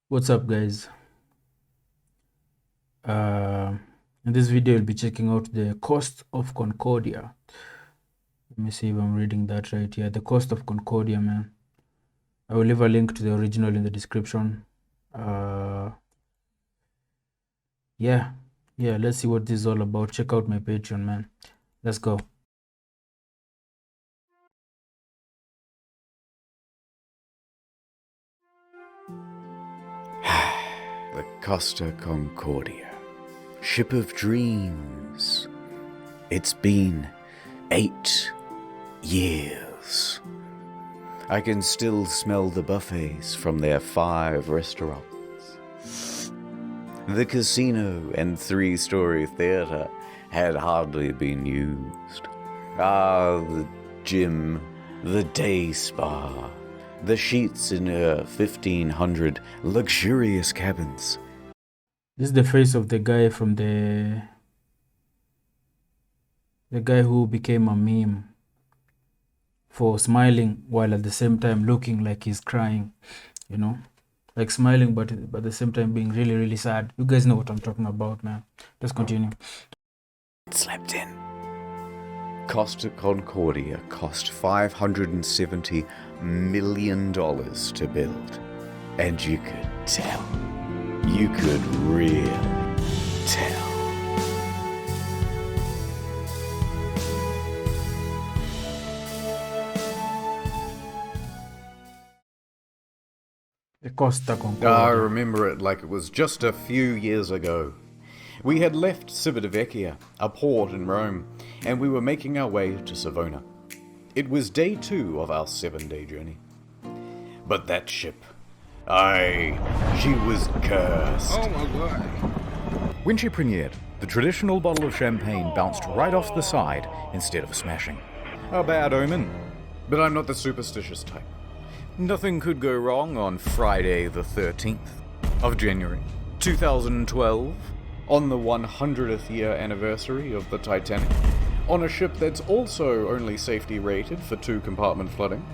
What's up, guys? Uh, in this video, we'll be checking out the cost of Concordia. Let me see if I'm reading that right here. The cost of Concordia, man. I will leave a link to the original in the description. Uh, yeah, let's see what this is all about. Check out my Patreon, man. Let's go. The Costa Concordia, ship of dreams. It's been 8 years. I can still smell the buffets from their 5 restaurants. The casino and 3-story theater had hardly been used. The gym, the day spa, the sheets in her 1,500 luxurious cabins. This is the face of the guy from the guy who became a meme for smiling while at the same time looking like he's crying, you know, like smiling but at the same time being really, really sad. You guys know what I'm talking about, man. Let's continue. Slept in. Costa Concordia cost $570 million to build. And you could tell. You could really tell. The Costa Concordia. I remember it like it was just a few years ago. We had left Civitavecchia, a port in Rome, and we were making our way to Savona. It was day 2 of our 7-day journey. But that ship, she was cursed. Oh my god. When she premiered, the traditional bottle of champagne bounced right off the side instead of smashing. A bad omen. But I'm not the superstitious type. Nothing could go wrong on Friday the 13th of January, 2012, On the 100th year anniversary of the Titanic, on a ship that's also only safety rated for 2-compartment flooding,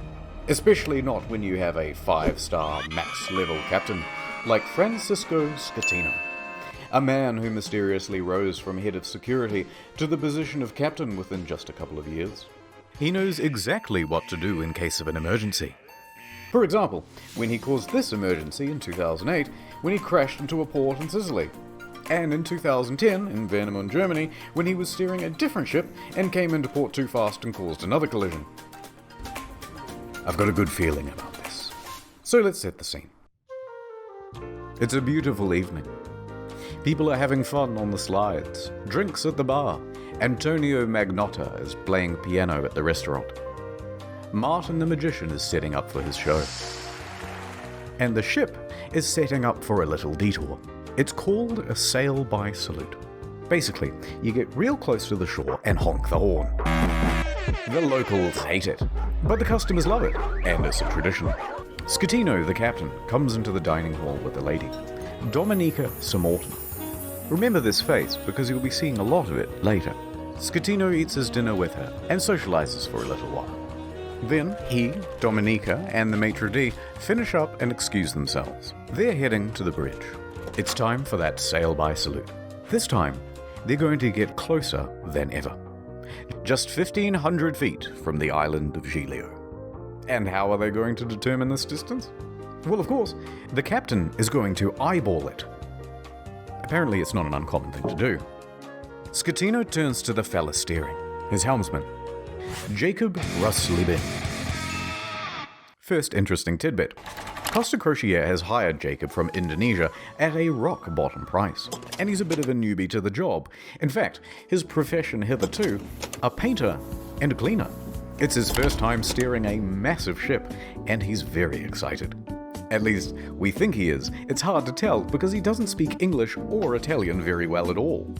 especially not when you have a 5-star max-level captain like Francisco Scatino, a man who mysteriously rose from head of security to the position of captain within just a couple of years. he knows exactly what to do in case of an emergency. For example, when he caused this emergency in 2008 when he crashed into a port in Sicily, and in 2010 in Warnemünde, Germany, when he was steering a different ship and came into port too fast and caused another collision. I've got a good feeling about this. So let's set the scene. It's a beautiful evening. People are having fun on the slides, drinks at the bar. Antonio Magnotta is playing piano at the restaurant. Martin the Magician is setting up for his show. And the ship is setting up for a little detour. It's called a sail-by salute. Basically, you get real close to the shore and honk the horn. The locals hate it, but the customers love it, and it's a tradition. Scatino, the captain, comes into the dining hall with a lady, Dominica Samorton. Remember this face because you'll be seeing a lot of it later. Scatino eats his dinner with her and socializes for a little while. Then he, Dominica, and the maitre d' finish up and excuse themselves. They're heading to the bridge. It's time for that sail-by salute. This time, they're going to get closer than ever. Just 1,500 feet from the island of Giglio. And how are they going to determine this distance? Well, of course, the captain is going to eyeball it. Apparently it's not an uncommon thing to do. Scatino turns to the fella steering, his helmsman, Jacob Ruslibin. First interesting tidbit. Costa Crociere has hired Jacob from Indonesia at a rock-bottom price, and he's a bit of a newbie to the job. In fact, his profession hitherto, a painter and a cleaner. It's his first time steering a massive ship, and he's very excited. At least, we think he is. It's hard to tell because he doesn't speak English or Italian very well at all.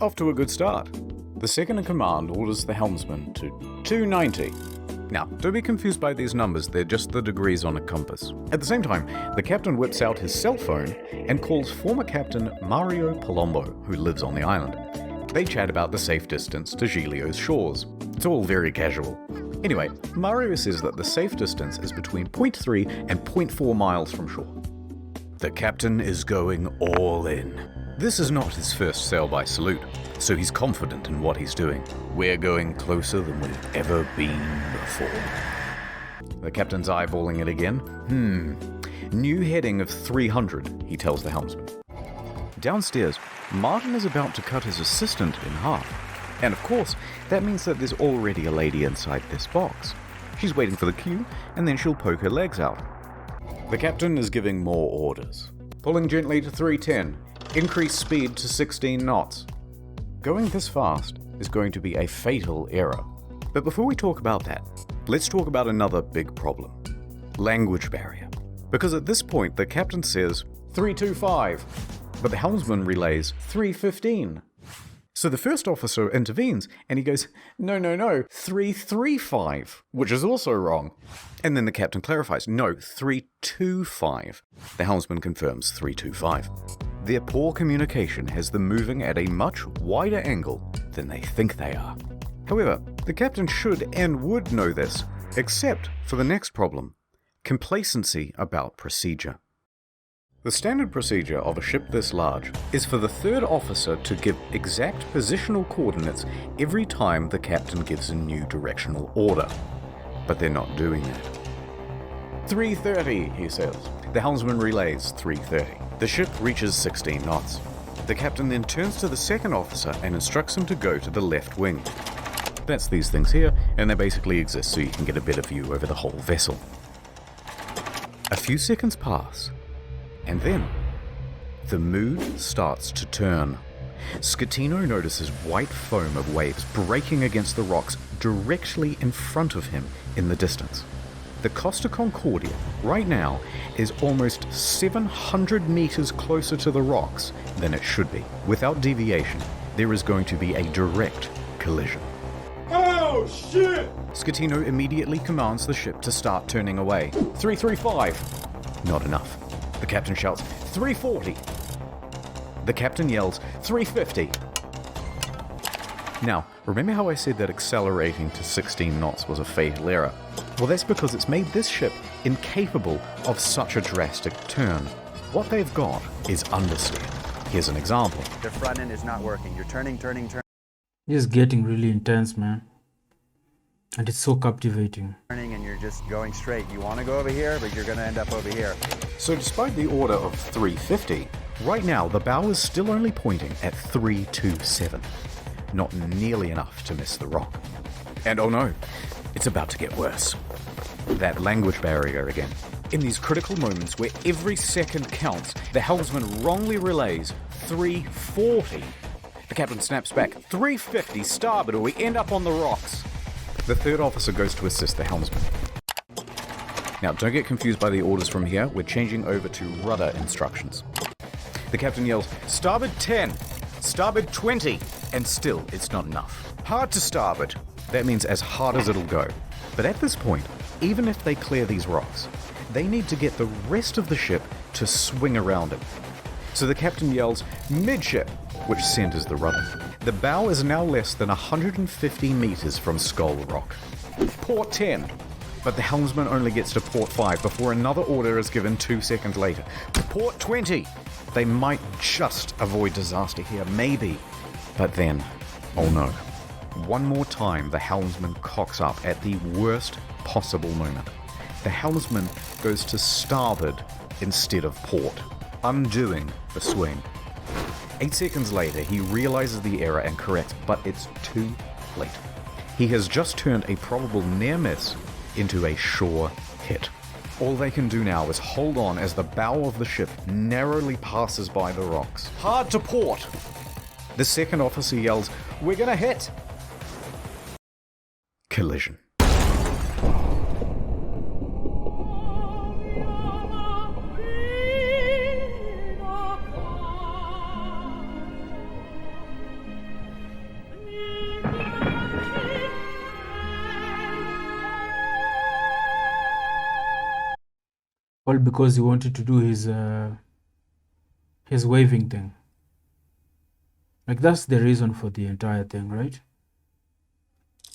Off to a good start. The second-in-command orders the helmsman to 290. Now, don't be confused by these numbers, they're just the degrees on a compass. At the same time, the captain whips out his cell phone and calls former captain Mario Palombo, who lives on the island. They chat about the safe distance to Giglio's shores. It's all very casual. Anyway, Mario says that the safe distance is between 0.3 and 0.4 miles from shore. The captain is going all in. This is not his first sail-by salute, so he's confident in what he's doing. We're going closer than we've ever been before. The captain's eyeballing it again. New heading of 300, he tells the helmsman. Downstairs, Martin is about to cut his assistant in half. And of course, that means that there's already a lady inside this box. She's waiting for the cue, and then she'll poke her legs out. The captain is giving more orders. Pulling gently to 310. Increase speed to 16 knots. Going this fast is going to be a fatal error. But before we talk about that, let's talk about another big problem. Language barrier. Because at this point, the captain says 325, but the helmsman relays 315. So the first officer intervenes, and he goes, no, 335, which is also wrong. And then the captain clarifies, no, 325. The helmsman confirms 325. Their poor communication has them moving at a much wider angle than they think they are. However, the captain should and would know this, except for the next problem, complacency about procedure. The standard procedure of a ship this large is for the third officer to give exact positional coordinates every time the captain gives a new directional order. But they're not doing that. 330, he says. The helmsman relays 330. The ship reaches 16 knots. The captain then turns to the second officer and instructs him to go to the left wing. That's these things here, and they basically exist so you can get a better view over the whole vessel. A few seconds pass, and then the mood starts to turn. Scatino notices white foam of waves breaking against the rocks directly in front of him in the distance. The Costa Concordia right now is almost 700 meters closer to the rocks than it should be. Without deviation, there is going to be a direct collision. Oh, shit! Scatino immediately commands the ship to start turning away. 335. Not enough. The captain shouts, 340. The captain yells, 350. Now, remember how I said that accelerating to 16 knots was a fatal error? Well, that's because it's made this ship incapable of such a drastic turn. What they've got is understeer. Here's an example. The front end is not working. You're turning. This is getting really intense, man. And it's so captivating. And you're just going straight. You want to go over here, but you're going to end up over here. So despite the order of 350, right now the bow is still only pointing at 327. Not nearly enough to miss the rock. And oh no, it's about to get worse. That language barrier again. In these critical moments where every second counts, the helmsman wrongly relays 340. The captain snaps back, 350 starboard or we end up on the rocks. The third officer goes to assist the helmsman. Now, don't get confused by the orders from here. We're changing over to rudder instructions. The captain yells, starboard 10, starboard 20, and still it's not enough. Hard to starboard. That means as hard as it'll go. But at this point, even if they clear these rocks, they need to get the rest of the ship to swing around it. So the captain yells, midship, which centers the rudder. The bow is now less than 150 meters from Skull Rock. Port 10. But the helmsman only gets to port 5 before another order is given 2 seconds later. Port 20. They might just avoid disaster here, maybe. But then, oh no. One more time the helmsman cocks up at the worst possible moment. The helmsman goes to starboard instead of port, undoing the swing. 8 seconds later, he realizes the error and corrects, but it's too late. He has just turned a probable near miss into a sure hit. All they can do now is hold on as the bow of the ship narrowly passes by the rocks. Hard to port! The second officer yells, "We're gonna hit!" Collision. All because he wanted to do his waving thing. Like, that's the reason for the entire thing, right?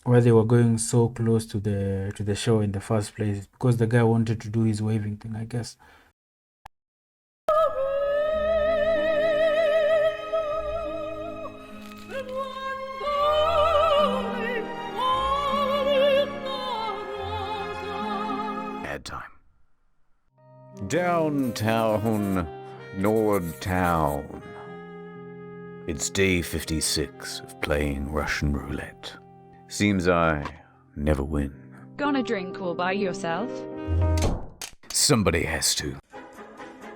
Why they were going so close to the shore in the first place, because the guy wanted to do his waving thing, I guess. bad time. Downtown, Nordtown. It's day 56 of playing Russian roulette. Seems I never win. Gonna drink all by yourself? Somebody has to.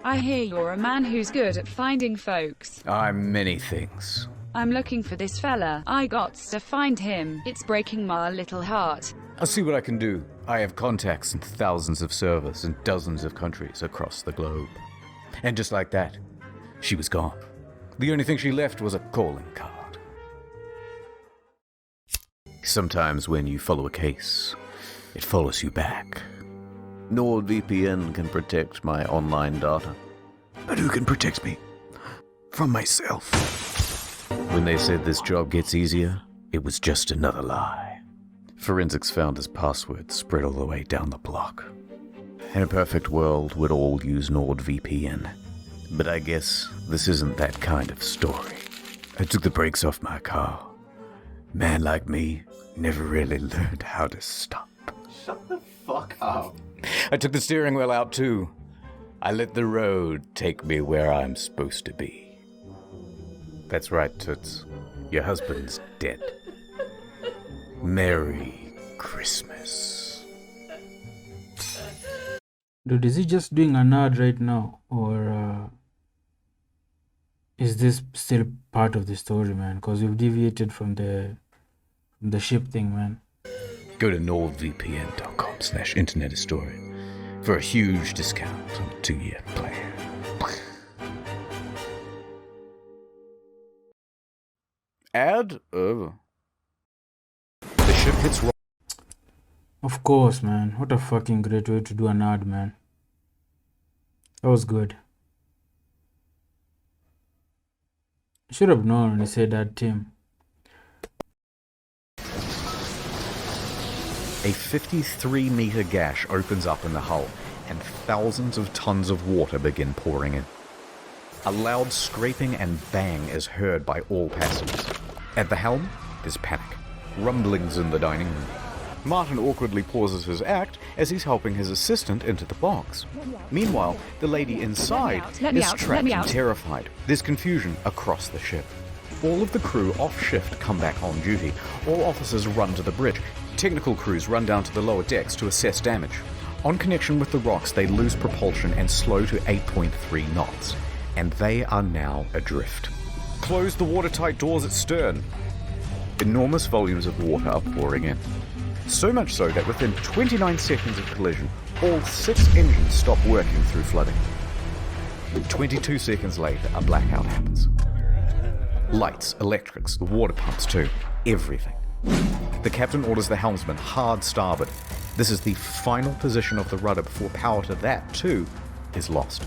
I hear you're a man who's good at finding folks. I'm many things. I'm looking for this fella. I gots to find him. It's breaking my little heart. I'll see what I can do. I have contacts in thousands of servers in dozens of countries across the globe. And just like that, she was gone. The only thing she left was a calling card. Sometimes when you follow a case, it follows you back. NordVPN can protect my online data. But who can protect me from myself? When they said this job gets easier, it was just another lie. Forensics found his password spread all the way down the block. In a perfect world, we'd all use NordVPN. But I guess this isn't that kind of story. I took the brakes off my car. Man like me never really learned how to stop. Shut the fuck up. I took the steering wheel out too. I let the road take me where I'm supposed to be. That's right, Toots. Your husband's dead. Merry Christmas. Dude, is he just doing an ad right now? Or is this still part of the story, man? Because we've deviated from the ship thing, man. Go to nordvpn.com/internethistory for a huge discount on a 2-year plan. Ad over. The ship hits rock. Of course, man. What a fucking great way to do an ad, man. That was good. Should have known when he said that, Tim. A 53-meter gash opens up in the hull, and thousands of tons of water begin pouring in. A loud scraping and bang is heard by all passengers. At the helm, there's panic. Rumblings in the dining room. Martin awkwardly pauses his act as he's helping his assistant into the box. Meanwhile, the lady inside is trapped and terrified. There's confusion across the ship. All of the crew off shift come back on duty. All officers run to the bridge. Technical crews run down to the lower decks to assess damage. On connection with the rocks, they lose propulsion and slow to 8.3 knots. And they are now adrift. Close the watertight doors at stern. Enormous volumes of water are pouring in. So much so that within 29 seconds of collision, all 6 engines stop working through flooding. 22 seconds later, a blackout happens. Lights, electrics, the water pumps too, everything. The captain orders the helmsman hard starboard. This is the final position of the rudder before power to that too is lost.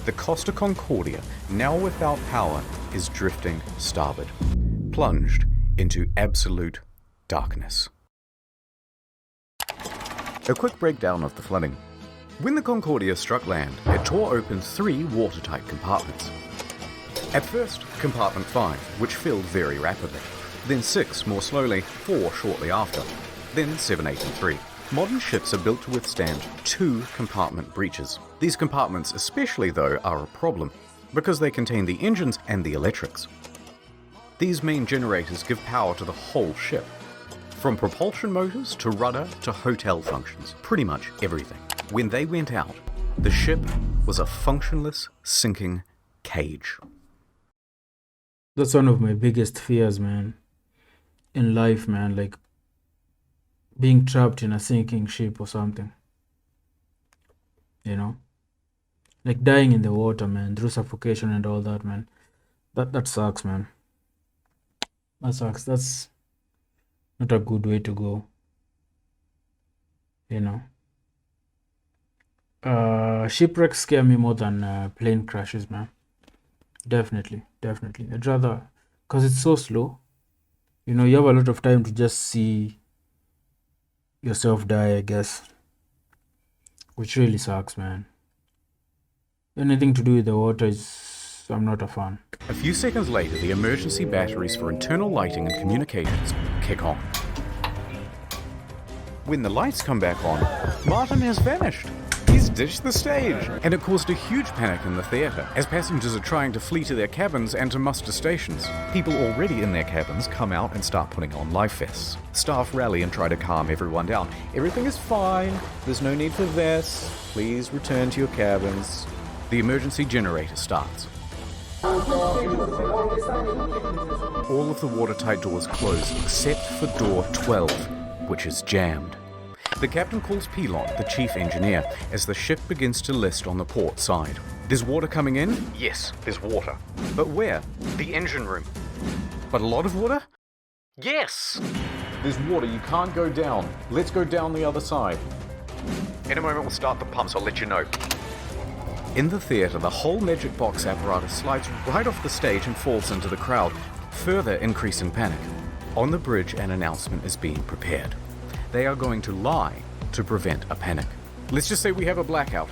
The Costa Concordia, now without power, is drifting starboard, plunged into absolute darkness. A quick breakdown of the flooding. When the Concordia struck land, it tore open 3 watertight compartments. At first, compartment 5, which filled very rapidly. Then 6 more slowly, 4 shortly after. Then 7, 8 and 3. Modern ships are built to withstand 2 compartment breaches. These compartments especially, though, are a problem because they contain the engines and the electrics. These main generators give power to the whole ship. From propulsion motors to rudder to hotel functions, pretty much everything. When they went out, the ship was a functionless, sinking cage. That's one of my biggest fears, man. In life, man. Like, being trapped in a sinking ship or something. You know? Like dying in the water, man. Through suffocation and all that, man. That sucks, man. That sucks. That's not a good way to go. You know? Shipwrecks scare me more than plane crashes, man. Definitely. I'd rather... Because it's so slow. You know, you have a lot of time to just see yourself die, I guess. Which really sucks, man. Anything to do with the water is... I'm not a fan. A few seconds later, the emergency batteries for internal lighting and communications kick on. When the lights come back on, Martin has vanished. He's ditched the stage, and it caused a huge panic in the theatre as passengers are trying to flee to their cabins and to muster stations. People already in their cabins come out and start putting on live fests. Staff rally and try to calm everyone down. Everything is fine. There's no need for vests. Please return to your cabins. The emergency generator starts. All of the watertight doors close except for door 12, which is jammed. The captain calls Pilon, the chief engineer, as the ship begins to list on the port side. There's water coming in? Yes, there's water. But where? The engine room. But a lot of water? Yes! There's water, you can't go down. Let's go down the other side. In a moment we'll start the pumps, I'll let you know. In the theatre, the whole magic box apparatus slides right off the stage and falls into the crowd, further increasing panic. On the bridge, an announcement is being prepared. They are going to lie to prevent a panic. Let's just say we have a blackout.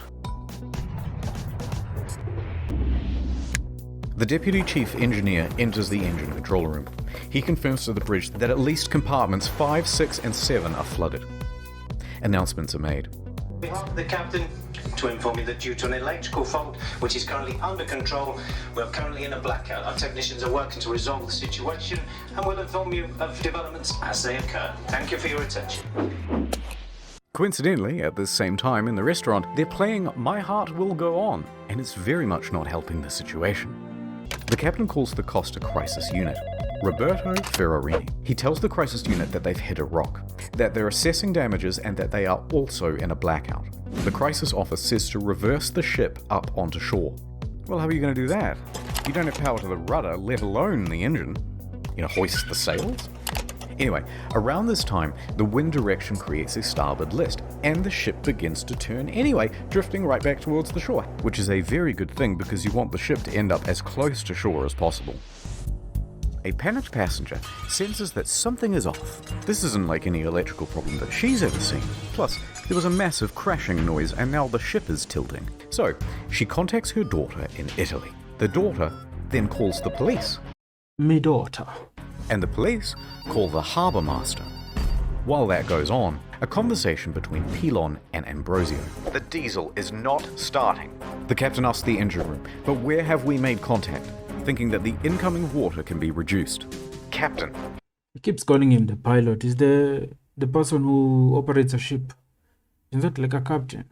The deputy chief engineer enters the engine control room. He confirms to the bridge that at least compartments 5, 6, and 7 are flooded. Announcements are made. The captain to inform you that due to an electrical fault, which is currently under control, we're currently in a blackout. Our technicians are working to resolve the situation and will inform you of developments as they occur. Thank you for your attention. Coincidentally, at the same time in the restaurant, they're playing My Heart Will Go On, and it's very much not helping the situation. The captain calls the Costa Crisis Unit. Roberto Ferrarini. He tells the crisis unit that they've hit a rock, that they're assessing damages, and that they are also in a blackout. The crisis office says to reverse the ship up onto shore. Well, how are you going to do that? You don't have power to the rudder, let alone the engine. Hoist the sails? Anyway, around this time, the wind direction creates a starboard list, and the ship begins to turn anyway, drifting right back towards the shore, which is a very good thing because you want the ship to end up as close to shore as possible. A panicked passenger senses that something is off. This isn't like any electrical problem that she's ever seen. Plus, there was a massive crashing noise and now the ship is tilting. So, she contacts her daughter in Italy. The daughter then calls the police. Me daughter. And the police call the harbour master. While that goes on, a conversation between Pilon and Ambrosio. The diesel is not starting. The captain asks the engine room, but where have we made contact? Thinking that the incoming water can be reduced. Captain. He keeps calling him the pilot. Is the person who operates a ship. Is that like a captain?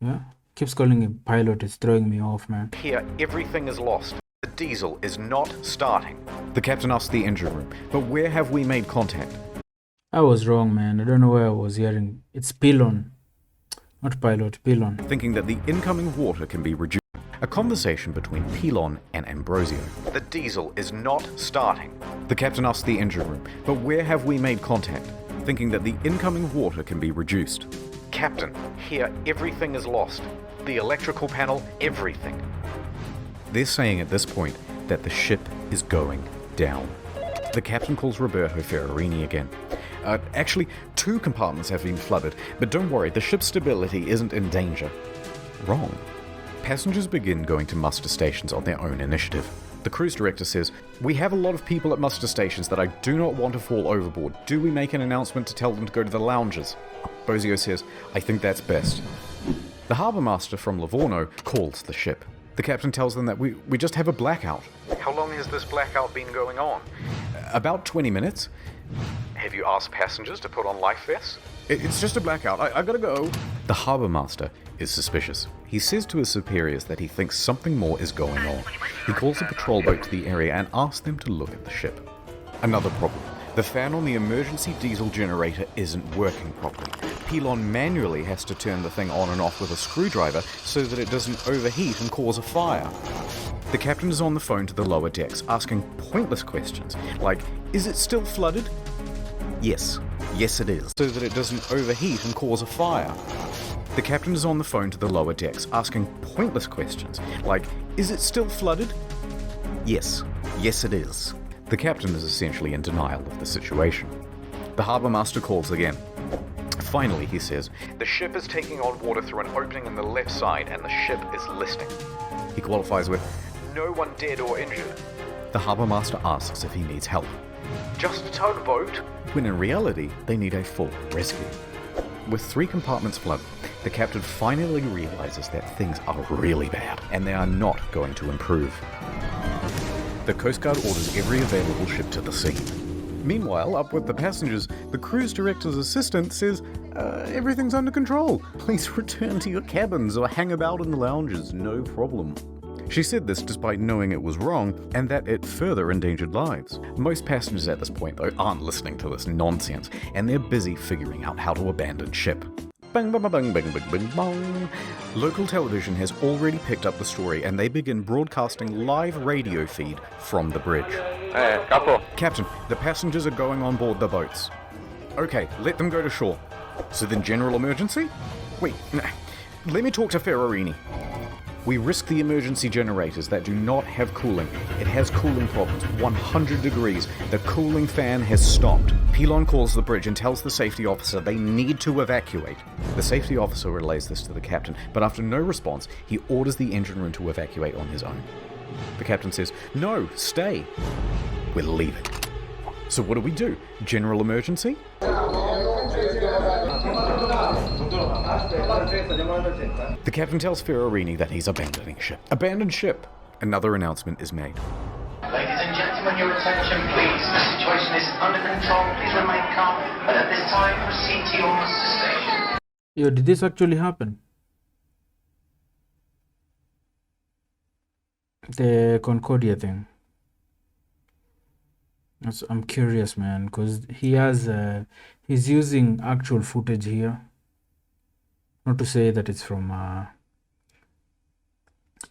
Yeah? Keeps calling him pilot. It's throwing me off, man. Here, everything is lost. The diesel is not starting. The captain asks the engine room, but where have we made contact? I was wrong, man. I don't know where I was hearing. It's Pilon. Not pilot, Pilon. Thinking that the incoming water can be reduced. A conversation between Pilon and Ambrosio. The diesel is not starting. The captain asks the engine room, but where have we made contact? Thinking that the incoming water can be reduced. Captain, here everything is lost. The electrical panel, everything. They're saying at this point that the ship is going down. The captain calls Roberto Ferrarini again. Actually, 2 compartments have been flooded, but don't worry, the ship's stability isn't in danger. Wrong. Passengers begin going to muster stations on their own initiative. The cruise director says, "We have a lot of people at muster stations that I do not want to fall overboard. Do we make an announcement to tell them to go to the lounges?" Bozio says, "I think that's best." The harbour master from Livorno calls the ship. The captain tells them that we just have a blackout. How long has this blackout been going on? About 20 minutes. Have you asked passengers to put on life vests? It's just a blackout. I gotta go. The harbour master is suspicious. He says to his superiors that he thinks something more is going on. He calls a patrol boat to the area and asks them to look at the ship. Another problem. The fan on the emergency diesel generator isn't working properly. Pilon manually has to turn the thing on and off with a screwdriver so that it doesn't overheat and cause a fire. The captain is on the phone to the lower decks asking pointless questions like, "Is it still flooded?" Yes. Yes, it is. So that it doesn't overheat and cause a fire. The captain is on the phone to the lower decks asking pointless questions like, "Is it still flooded?" Yes. Yes, it is. The captain is essentially in denial of the situation. The harbour master calls again. Finally, he says, "The ship is taking on water through an opening in the left side and the ship is listing." He qualifies with, "No one dead or injured." The harbour master asks if he needs help. Just a tugboat? When in reality, they need a full rescue. With 3 compartments flooded, the captain finally realizes that things are really bad, and they are not going to improve. The Coast Guard orders every available ship to the scene. Meanwhile, up with the passengers, the cruise director's assistant says, everything's under control. Please return to your cabins or hang about in the lounges, no problem. She said this despite knowing it was wrong and that it further endangered lives. Most passengers at this point, though, aren't listening to this nonsense, and they're busy figuring out how to abandon ship. Bang, bang, bang, bang, bang, bang, bang. Local television has already picked up the story, and they begin broadcasting live radio feed from the bridge. Hey, Capo. Captain, the passengers are going on board the boats. Okay, let them go to shore. So then general emergency? Wait, let me talk to Ferrarini. We risk the emergency generators that do not have cooling. It has cooling problems, 100 degrees. The cooling fan has stopped. Pilon calls the bridge and tells the safety officer they need to evacuate. The safety officer relays this to the captain, but after no response, he orders the engine room to evacuate on his own. The captain says, "No, stay. We're leaving." So what do? General emergency? The captain tells Ferrarini that he's abandoning ship. Abandoned ship! Another announcement is made. Ladies and gentlemen, your attention please. The situation is under control. Please remain calm. But at this time, proceed to your muster station. Yo, did this actually happen? The Concordia thing. I'm curious, man, because he's using actual footage here. Not to say that it's from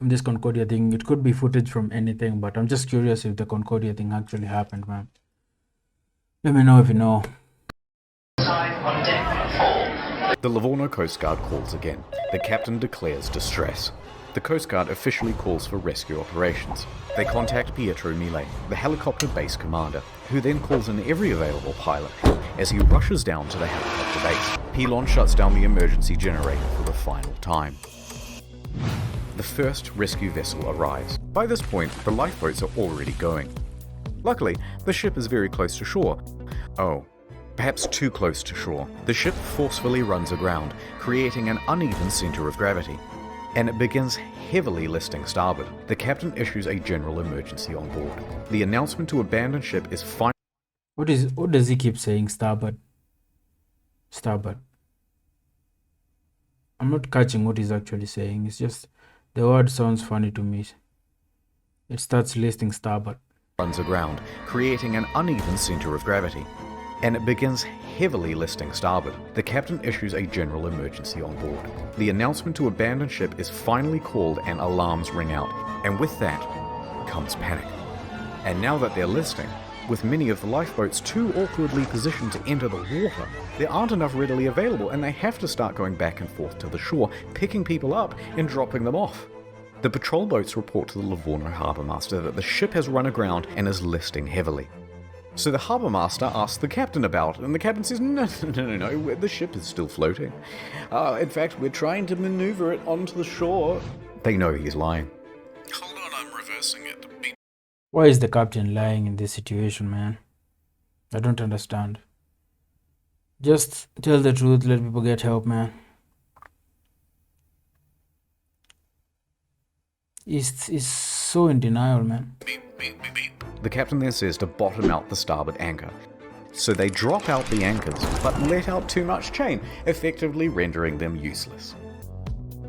this Concordia thing. It could be footage from anything, but I'm just curious if the Concordia thing actually happened, man. Let me know if you know. On deck 4. The Livorno Coast Guard calls again. The captain declares distress. The Coast Guard officially calls for rescue operations. They contact Pietro Mille, the helicopter base commander, who then calls in every available pilot as he rushes down to the helicopter base. Pilon shuts down the emergency generator for the final time. The first rescue vessel arrives. By this point, the lifeboats are already going. Luckily, the ship is very close to shore. Oh, perhaps too close to shore. The ship forcefully runs aground, creating an uneven center of gravity, and it begins heavily listing starboard. The captain issues a general emergency on board. The announcement to abandon ship is final. What does he keep saying? Starboard. Starboard. I'm not catching what he's actually saying. It's just the word sounds funny to me. It starts listing starboard. Runs aground, creating an uneven center of gravity, and it begins heavily listing starboard. The captain issues a general emergency on board. The announcement to abandon ship is finally called and alarms ring out, and with that comes panic. And now that they're listing, with many of the lifeboats too awkwardly positioned to enter the water, there aren't enough readily available, and they have to start going back and forth to the shore, picking people up and dropping them off. The patrol boats report to the Livorno harbour master that the ship has run aground and is listing heavily. So the harbour master asks the captain about it, and the captain says, no, the ship is still floating. In fact, we're trying to maneuver it onto the shore. They know he's lying. Hold on, I'm reversing it. Why is the captain lying in this situation, man? I don't understand. Just tell the truth, let people get help, man. He's so in denial, man. The captain then says to bottom out the starboard anchor. So they drop out the anchors, but let out too much chain, effectively rendering them useless.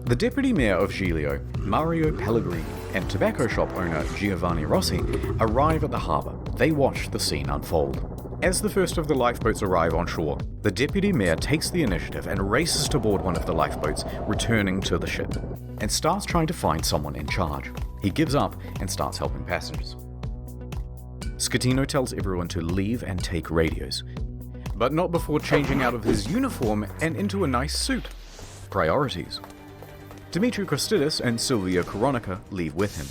The deputy mayor of Giglio, Mario Pellegrini, and tobacco shop owner Giovanni Rossi arrive at the harbour. They watch the scene unfold. As the first of the lifeboats arrive on shore, the deputy mayor takes the initiative and races to board one of the lifeboats, returning to the ship, and starts trying to find someone in charge. He gives up and starts helping passengers. Schettino tells everyone to leave and take radios, but not before changing out of his uniform and into a nice suit. Priorities. Dimitri Christidis and Silvia Coronica leave with him.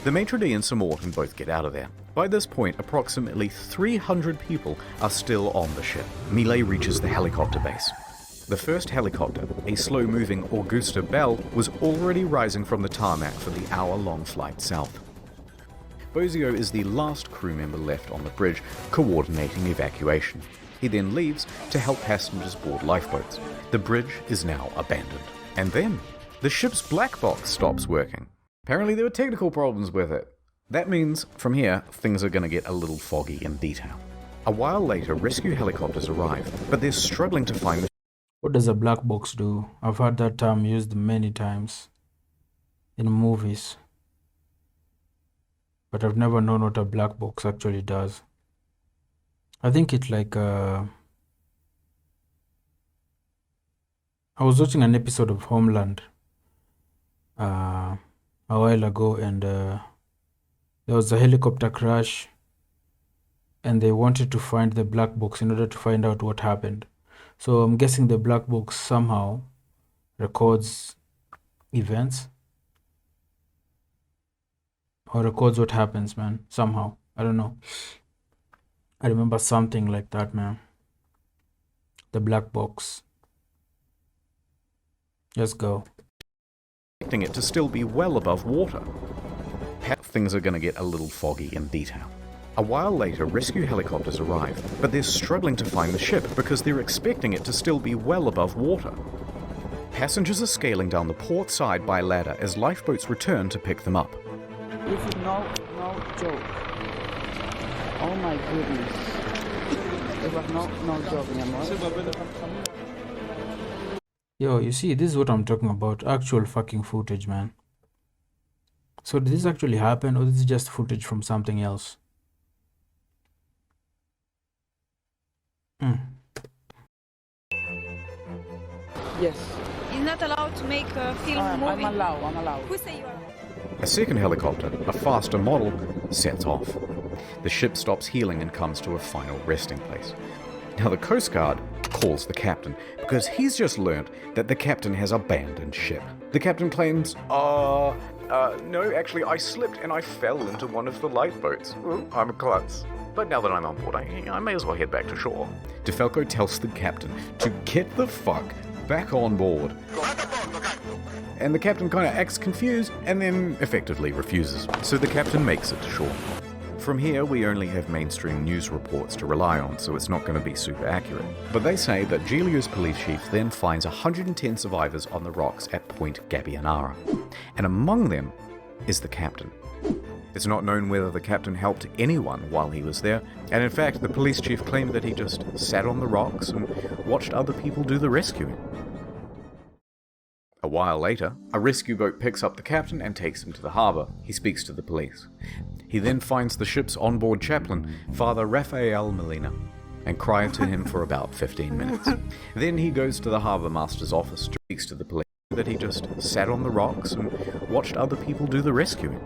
The maitre d' and Sir Morton both get out of there. By this point, approximately 300 people are still on the ship. Mille reaches the helicopter base. The first helicopter, a slow-moving Augusta Bell, was already rising from the tarmac for the hour-long flight south. Bozio is the last crew member left on the bridge, coordinating evacuation. He then leaves to help passengers board lifeboats. The bridge is now abandoned. And then, the ship's black box stops working. Apparently there were technical problems with it. That means, from here, things are going to get a little foggy in detail. A while later, rescue helicopters arrive, but they're struggling to find the... What does a black box do? I've heard that term used many times in movies, but I've never known what a black box actually does. I think it's like I was watching an episode of Homeland a while ago, and there was a helicopter crash, and they wanted to find the black box in order to find out what happened. So I'm guessing the black box somehow records events or records what happens, man. Somehow. I don't know. I remember something like that, man. The black box. Let's go. expecting it to still be well above water. Things are going to get a little foggy in detail. A while later, rescue helicopters arrive, but they're struggling to find the ship because they're expecting it to still be well above water. Passengers are scaling down the port side by ladder as lifeboats return to pick them up. This is no joke. Oh my goodness. It was no joke, mi amor. Yo, you see, this is what I'm talking about. Actual fucking footage, man. So did this actually happen, or this is just footage from something else? Yes. You're not allowed to make a film I'm movie. allowed. Who say you are? A second helicopter, a faster model, sets off. The ship stops healing and comes to a final resting place. Now the Coast Guard calls the captain because he's just learned that the captain has abandoned ship. The captain claims, no, actually I slipped and I fell into one of the lifeboats. Ooh, I'm a klutz. But now that I'm on board, I may as well head back to shore. DeFalco tells the captain to get the fuck back on board. And the captain kind of acts confused and then effectively refuses. So the captain makes it to shore. From here, we only have mainstream news reports to rely on, so it's not going to be super accurate. But they say that Giglio's police chief then finds 110 survivors on the rocks at Point Gabbianara. And among them is the captain. It's not known whether the captain helped anyone while he was there, and in fact, the police chief claimed that he just sat on the rocks and watched other people do the rescuing. A while later, a rescue boat picks up the captain and takes him to the harbour. He speaks to the police. He then finds the ship's onboard chaplain, Father Rafael Molina, and cries to him for about 15 minutes. Then he goes to the harbour master's office to speak to the police that he just sat on the rocks and watched other people do the rescuing.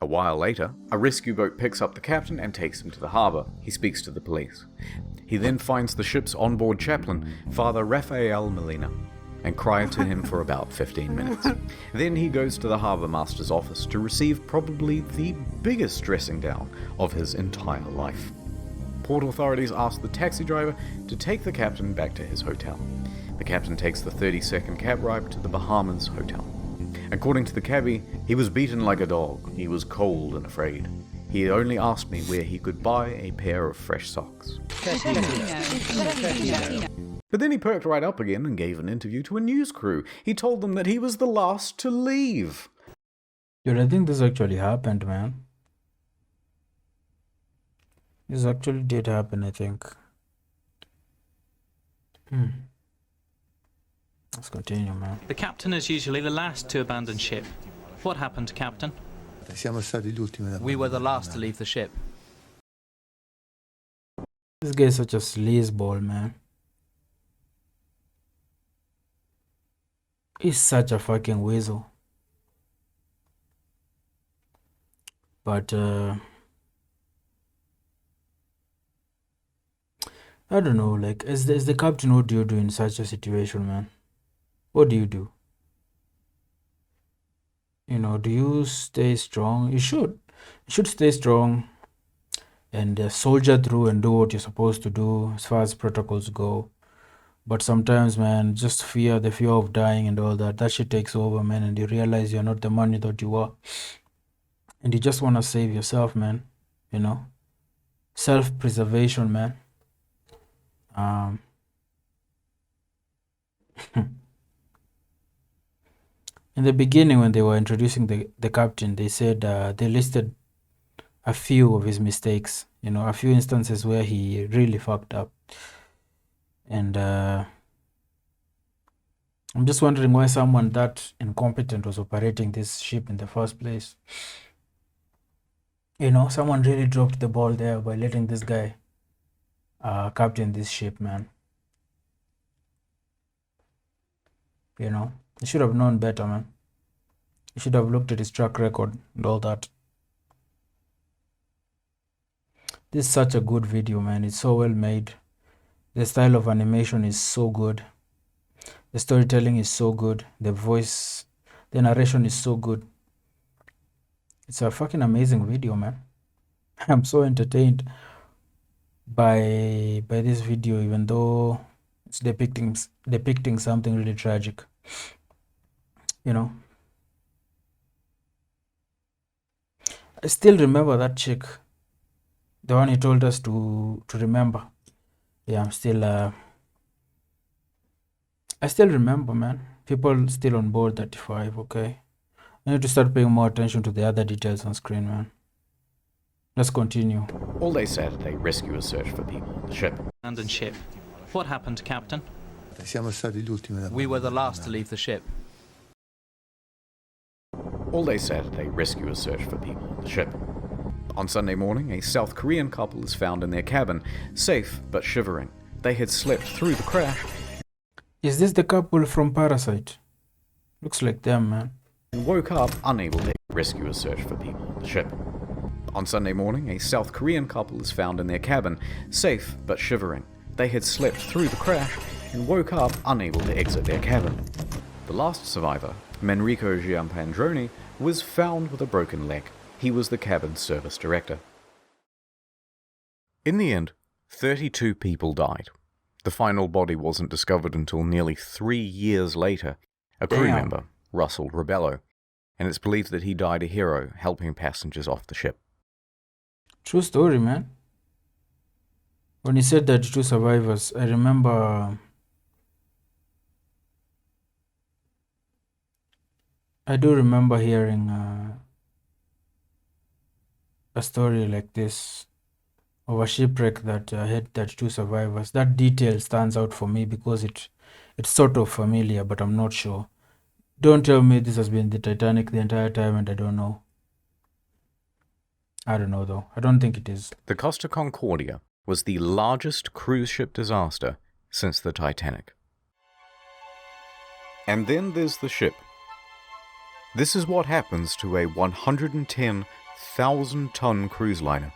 A while later, a rescue boat picks up the captain and takes him to the harbour. He speaks to the police. He then finds the ship's onboard chaplain, Father Rafael Molina, and cries to him for about 15 minutes. Then he goes to the harbour master's office to receive probably the biggest dressing down of his entire life. Port authorities ask the taxi driver to take the captain back to his hotel. The captain takes the 30-second cab ride to the Bahamas hotel. According to the cabbie, he was beaten like a dog. He was cold and afraid. He only asked me where he could buy a pair of fresh socks. But then he perked right up again and gave an interview to a news crew. He told them that he was the last to leave. Dude, I think this actually happened, man. This actually did happen, I think. Let's continue, man. The captain is usually the last to abandon ship. What happened, Captain? We were the last to leave the ship. This guy is such a sleazeball, man. He's such a fucking weasel. But, I don't know, like, as the captain, what do you do in such a situation, man? What do you do? You know, do you stay strong? You should. You should stay strong and soldier through and do what you're supposed to do as far as protocols go. But sometimes, man, just the fear of dying and all that shit takes over, man, and you realize you're not the man you thought you were. and you just want to save yourself, man. You know, self-preservation, man. Um, in the beginning, when they were introducing the captain, they said they listed a few of his mistakes. You know, a few instances where he really fucked up, and I'm just wondering why someone that incompetent was operating this ship in the first place. You know, someone really dropped the ball there by letting this guy captain this ship, man. You know, he should have known better, man. He should have looked at his track record and all that. This is such a good video, man. It's so well made. The style of animation is so good. The storytelling is so good. The voice, the narration is so good. It's a fucking amazing video, man. I'm so entertained by this video, even though it's depicting something really tragic. You know, I still remember that chick, the one he told us to remember. Yeah, I still remember, man. People still on board 35, okay? I need to start paying more attention to the other details on screen, man. Let's continue. All day Saturday, rescuers searched for people on the ship. Abandoned ship. What happened, Captain? We were the last to leave the ship. All day Saturday, rescuers searched for people on the ship. On Sunday morning, a South Korean couple is found in their cabin, safe but shivering. They had slept through the crash. Is this the couple from Parasite? Looks like them, man. And woke up unable to. Rescuers search for people on the ship. On Sunday morning, a South Korean couple is found in their cabin, safe but shivering. They had slept through the crash and woke up unable to exit their cabin. The last survivor, Manrico Giampandroni, was found with a broken leg. He was the cabin's service director. In the end, 32 people died. The final body wasn't discovered until nearly 3 years later. A crew member, Russell Rebello, and it's believed that he died a hero helping passengers off the ship. True story, man. When he said that 2 survivors, I remember I do remember hearing a story like this of a shipwreck that had 2 survivors. That detail stands out for me because it's sort of familiar, but I'm not sure. Don't tell me this has been the Titanic the entire time and I don't know. I don't know though. I don't think it is. The Costa Concordia was the largest cruise ship disaster since the Titanic. And then there's the ship. This is what happens to a 110,000-ton cruise liner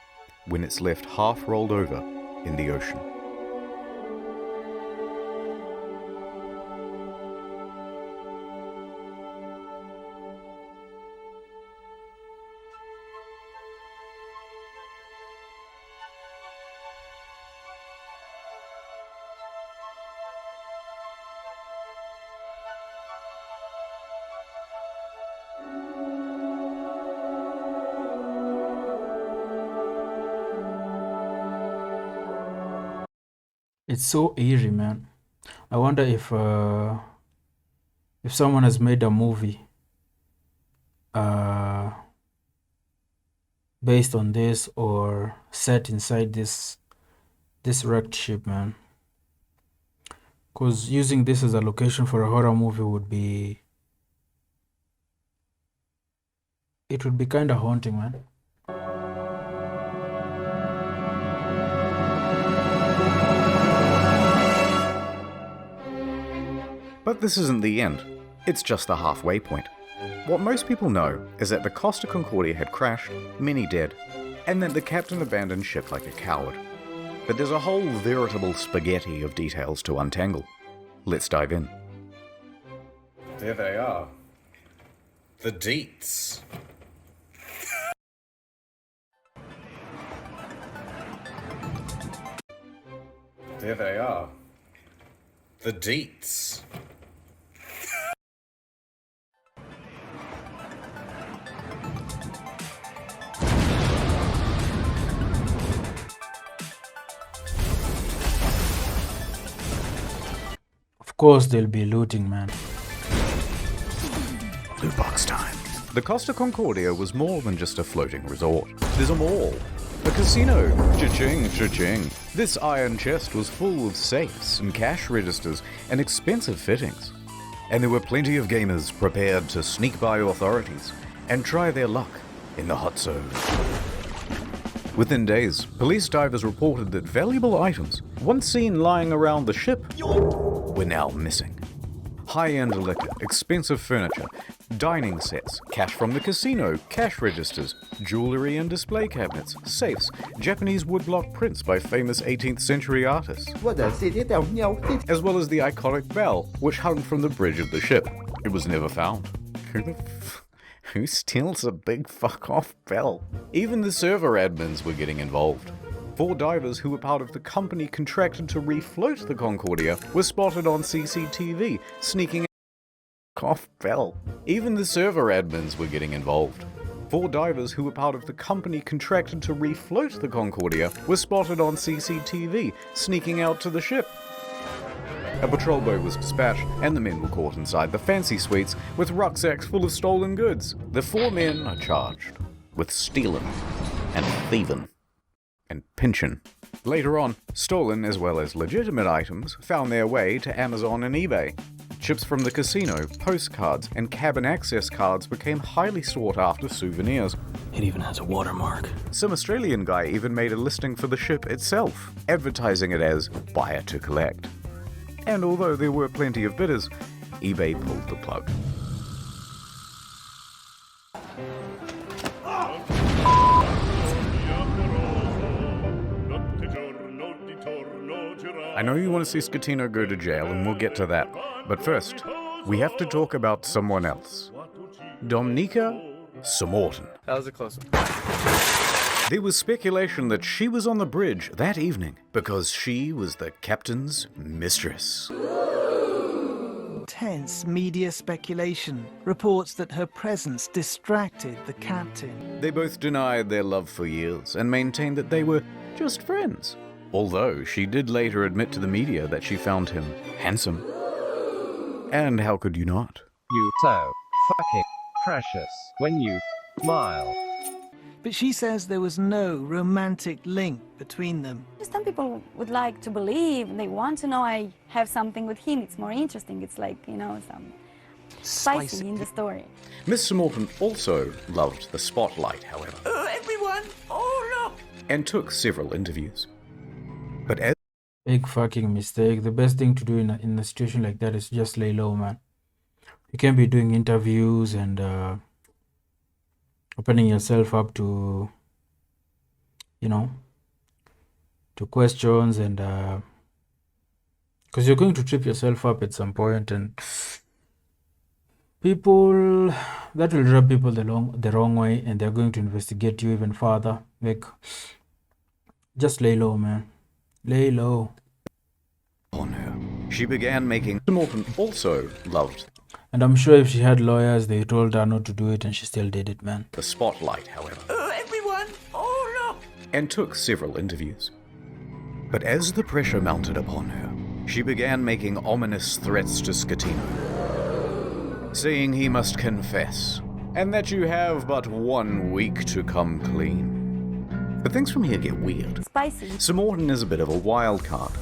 when it's left half rolled over in the ocean. It's so eerie, man. I wonder if someone has made a movie based on this or set inside this wrecked ship, man. Because using this as a location for a horror movie would be kind of haunting, man. But this isn't the end. It's just the halfway point. What most people know is that the Costa Concordia had crashed, many dead, and that the captain abandoned ship like a coward. But there's a whole veritable spaghetti of details to untangle. Let's dive in. There they are. The deets. There they are. The deets. course they'll be looting, man. Loot box time. The Costa Concordia was more than just a floating resort. There's a mall, a casino, cha-ching, cha-ching. This iron chest was full of safes and cash registers and expensive fittings. And there were plenty of gamers prepared to sneak by authorities and try their luck in the hot zone. Within days, police divers reported that valuable items, once seen lying around the ship, were now missing. High-end liquor, expensive furniture, dining sets, cash from the casino, cash registers, jewelry and display cabinets, safes, Japanese woodblock prints by famous 18th century artists, as well as the iconic bell, which hung from the bridge of the ship. It was never found. Who steals a big fuck-off bell? Even the server admins were getting involved. 4 divers who were part of the company contracted to refloat the Concordia were spotted on CCTV, sneaking off bell. Even the server admins were getting involved. 4 divers who were part of the company contracted to refloat the Concordia were spotted on CCTV, sneaking out to the ship. A patrol boat was dispatched, and the men were caught inside the fancy suites with rucksacks full of stolen goods. The 4 men are charged with stealing and thieving and pinching. Later on, stolen as well as legitimate items found their way to Amazon and eBay. Chips from the casino, postcards, and cabin access cards became highly sought after souvenirs. It even has a watermark. Some Australian guy even made a listing for the ship itself, advertising it as buyer to collect. And although there were plenty of bidders, eBay pulled the plug. I know you want to see Scatino go to jail, and we'll get to that. But first, we have to talk about someone else. Domnica Samorton. That was a close one. There was speculation that she was on the bridge that evening because she was the captain's mistress. Intense media speculation reports that her presence distracted the captain. They both denied their love for years and maintained that they were just friends. Although she did later admit to the media that she found him handsome. And how could you not? You so fucking precious when you smile. But she says there was no romantic link between them. Some people would like to believe, they want to know I have something with him. It's more interesting. It's like, you know, some spicy in the story. Miss Samorton also loved the spotlight, however. Everyone, oh look! And took several interviews. But as Big fucking mistake. The best thing to do in a situation like that is just lay low, man. You can't be doing interviews and opening yourself up to, you know, to questions and because you're going to trip yourself up at some point, and people that will rub people the wrong way, and they're going to investigate you even further. Like, just lay low, man. Lay low. On her, she began making. Samorton also loved. And I'm sure if she had lawyers, they told her not to do it, and she still did it, man. The spotlight, however. Everyone, oh look! And took several interviews. But as the pressure mounted upon her, she began making ominous threats to Scatino, saying he must confess, and that you have but 1 week to come clean. But things from here get weird. Spicy. Samorton is a bit of a wild card.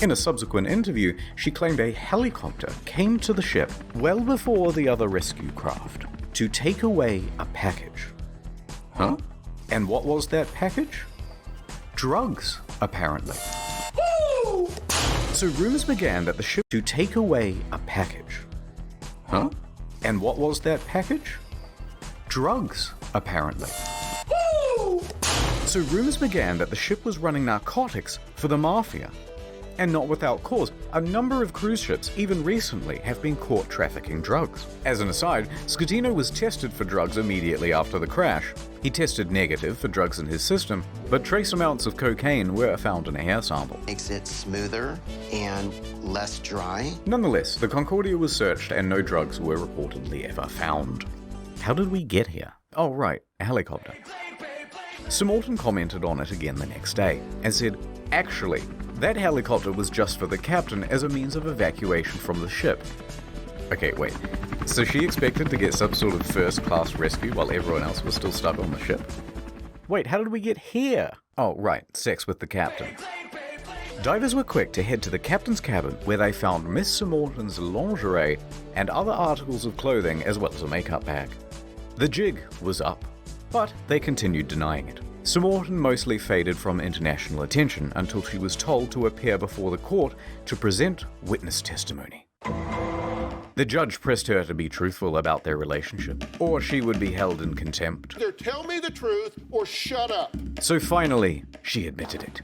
In a subsequent interview, she claimed a helicopter came to the ship well before the other rescue craft to take away a package. Huh? And what was that package? Drugs, apparently. So rumors began that the ship to take away a package. Huh? And what was that package? Drugs, apparently. So rumors began that the ship was running narcotics for the mafia. And not without cause. A number of cruise ships, even recently, have been caught trafficking drugs. As an aside, Scatino was tested for drugs immediately after the crash. He tested negative for drugs in his system, but trace amounts of cocaine were found in a hair sample. Makes it smoother and less dry. Nonetheless, the Concordia was searched and no drugs were reportedly ever found. How did we get here? Oh right, a helicopter. Samorton commented on it again the next day and said, "Actually, That helicopter was just for the captain as a means of evacuation from the ship. Okay, wait. So she expected to get some sort of first-class rescue while everyone else was still stuck on the ship? Wait, how did we get here? Oh, right, sex with the captain. Divers were quick to head to the captain's cabin where they found Miss Sir Morton's lingerie and other articles of clothing as well as a makeup bag. The jig was up, but they continued denying it. Sir Morton mostly faded from international attention until she was told to appear before the court to present witness testimony. The judge pressed her to be truthful about their relationship, or she would be held in contempt. Either tell me the truth or shut up. So finally, she admitted it.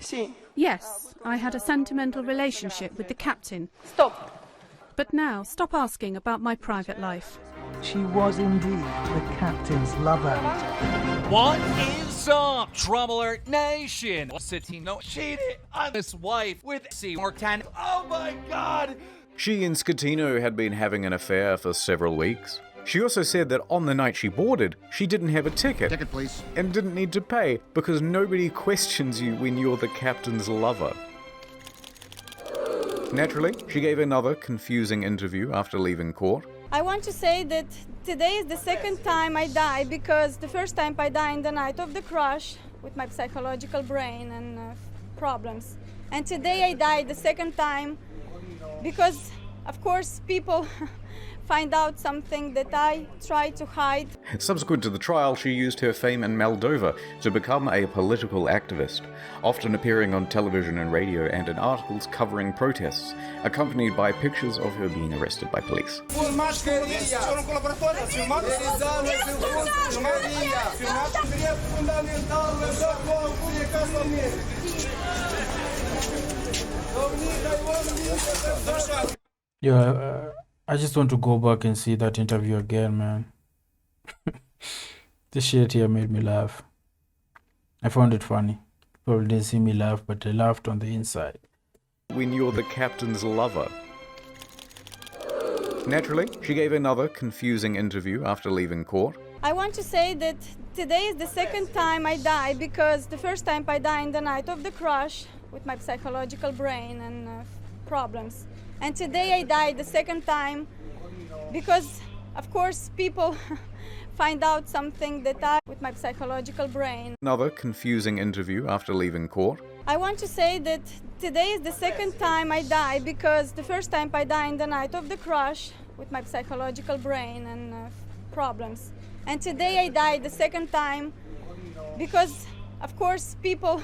Yes, I had a sentimental relationship with the captain. Stop. But now, stop asking about my private life. She was indeed the captain's lover. What is up, Trouble Alert Nation? Scatino cheated on his wife with C. Morton. Oh my god! She and Scatino had been having an affair for several weeks. She also said that on the night she boarded, she didn't have a ticket. Ticket, please. And didn't need to pay because nobody questions you when you're the captain's lover. Naturally, she gave another confusing interview after leaving court. I want to say that today is the second time I die because the first time I died in the night of the crash with my psychological brain and problems. And today I died the second time because, of course, people find out something that I try to hide. Subsequent to the trial, she used her fame in Moldova to become a political activist, often appearing on television and radio and in articles covering protests, accompanied by pictures of her being arrested by police. Yeah, I just want to go back and see that interview again, man. This shit here made me laugh. I found it funny. People didn't see me laugh, but they laughed on the inside. When you're the captain's lover. Naturally, she gave another confusing interview after leaving court. I want to say that today is the second time I die because the first time I died in the night of the crash with my psychological brain and problems. And today I died the second time because, of course, people find out something that I, with my psychological brain. Another confusing interview after leaving court. I want to say that today is the second time I die because the first time I died in the night of the crash with my psychological brain and problems. And today I died the second time because, of course, people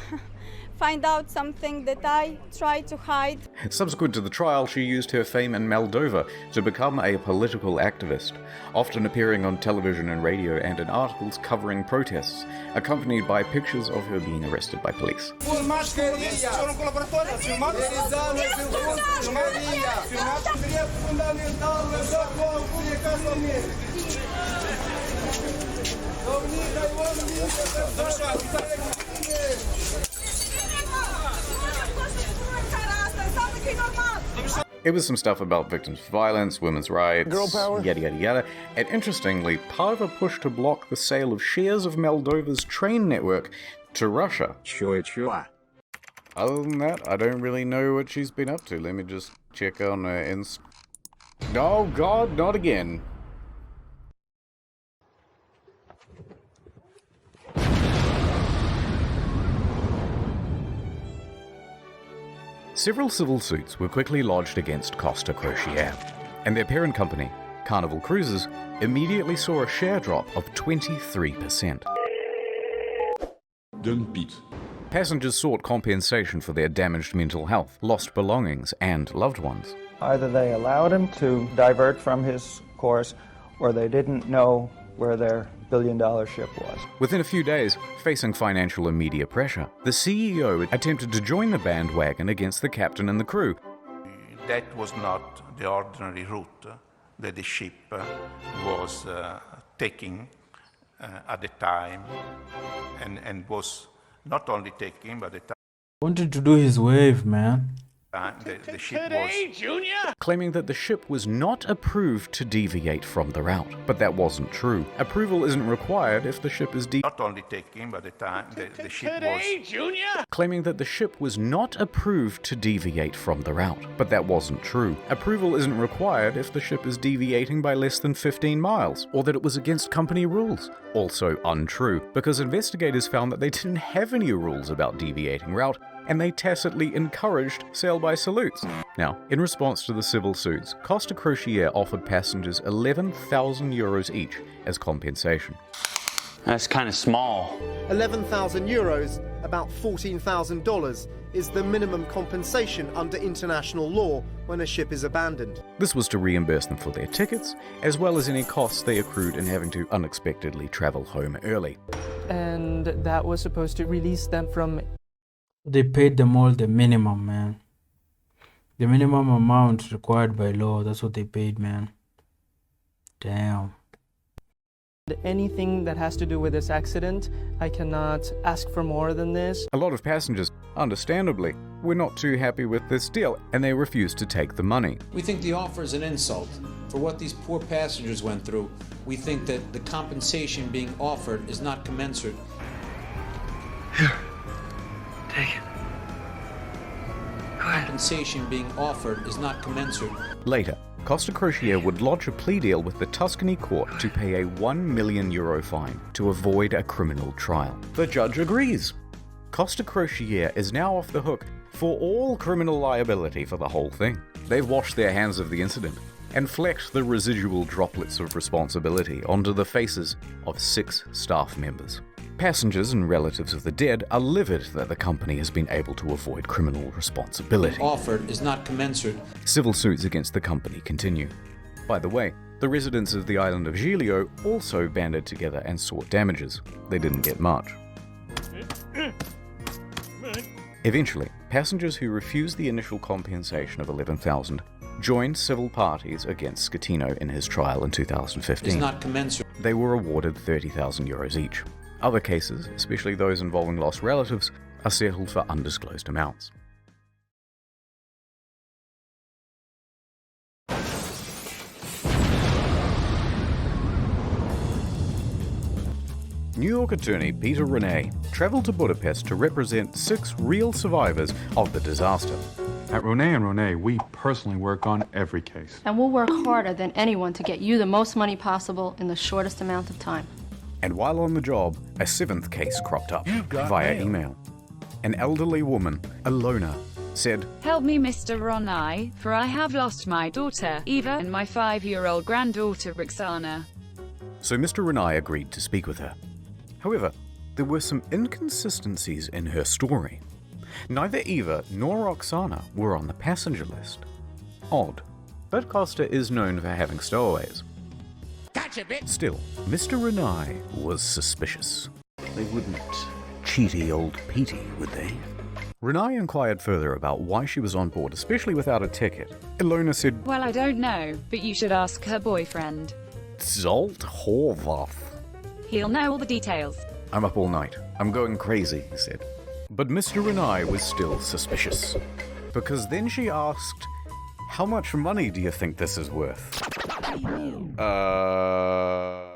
find out something that I try to hide. Subsequent to the trial, she used her fame in Moldova to become a political activist, often appearing on television and radio and in articles covering protests, accompanied by pictures of her being arrested by police. It was some stuff about victims of violence, women's rights, Girl power. yada yada yada, and interestingly, part of a push to block the sale of shares of Moldova's train network to Russia. Sure. Other than that, I don't really know what she's been up to. Let me just check on her Oh god, not again. Several civil suits were quickly lodged against Costa Crociere, and their parent company, Carnival Cruises, immediately saw a share drop of 23%. Don't beat. Passengers sought compensation for their damaged mental health, lost belongings, and loved ones. Either they allowed him to divert from his course, or they didn't know where their billion-dollar ship was. Within a few days, facing financial and media pressure, the CEO attempted to join the bandwagon against the captain and the crew. That was not the ordinary route that the ship was taking at the time, and was not only taking, but the time. Wanted to do his wave, man. the ship was claiming that the ship was not approved to deviate from the route. But that wasn't true. Approval isn't required if the ship is not only taking, but the ship was claiming that the ship was not approved to deviate from the route. But that wasn't true. Approval isn't required if the ship is deviating by less than 15 miles, or that it was against company rules. Also untrue, because investigators found that they didn't have any rules about deviating route, and they tacitly encouraged sail-by salutes. Now, in response to the civil suits, Costa Crociere offered passengers 11,000 euros each as compensation. That's kind of small. 11,000 euros, about $14,000, is the minimum compensation under international law when a ship is abandoned. This was to reimburse them for their tickets, as well as any costs they accrued in having to unexpectedly travel home early. And that was supposed to release them from... They paid them all the minimum, man. The minimum amount required by law, that's what they paid, man. Damn. Anything that has to do with this accident, I cannot ask for more than this. A lot of passengers, understandably, were not too happy with this deal, and they refused to take the money. We think the offer is an insult. For what these poor passengers went through, we think that the compensation being offered is not commensurate. Here, take it. Compensation being offered is not commensurate. Later, Costa Crociere would lodge a plea deal with the Tuscany court to pay a €1 million fine to avoid a criminal trial. The judge agrees. Costa Crociere is now off the hook for all criminal liability for the whole thing. They've washed their hands of the incident and flecked the residual droplets of responsibility onto the faces of 6 staff members. Passengers and relatives of the dead are livid that the company has been able to avoid criminal responsibility. Offered is not commensurate. Civil suits against the company continue. By the way, the residents of the island of Giglio also banded together and sought damages. They didn't get much. Eventually, passengers who refused the initial compensation of 11,000 joined civil parties against Scatino in his trial in 2015. Is not commensurate. They were awarded €30,000 each. Other cases, especially those involving lost relatives, are settled for undisclosed amounts. New York attorney Peter Renee traveled to Budapest to represent 6 real survivors of the disaster. At Renee & Renee, we personally work on every case. And we'll work harder than anyone to get you the most money possible in the shortest amount of time. And while on the job, a 7th case cropped up via email. An elderly woman, Alona, said, "Help me, Mr. Ronai, for I have lost my daughter, Eva, and my 5-year-old granddaughter, Roxana." So Mr. Renai agreed to speak with her. However, there were some inconsistencies in her story. Neither Eva nor Roxana were on the passenger list. Odd, but Costa is known for having stowaways. Gotcha, bitch! Still, Mr. Renai was suspicious. They wouldn't cheaty old Petey, would they? Renai inquired further about why she was on board, especially without a ticket. Ilona said, "Well, I don't know, but you should ask her boyfriend. Zolt Horvath. He'll know all the details." "I'm up all night. I'm going crazy," he said. But Mr. Renai was still suspicious. Because then she asked, "How much money do you think this is worth?"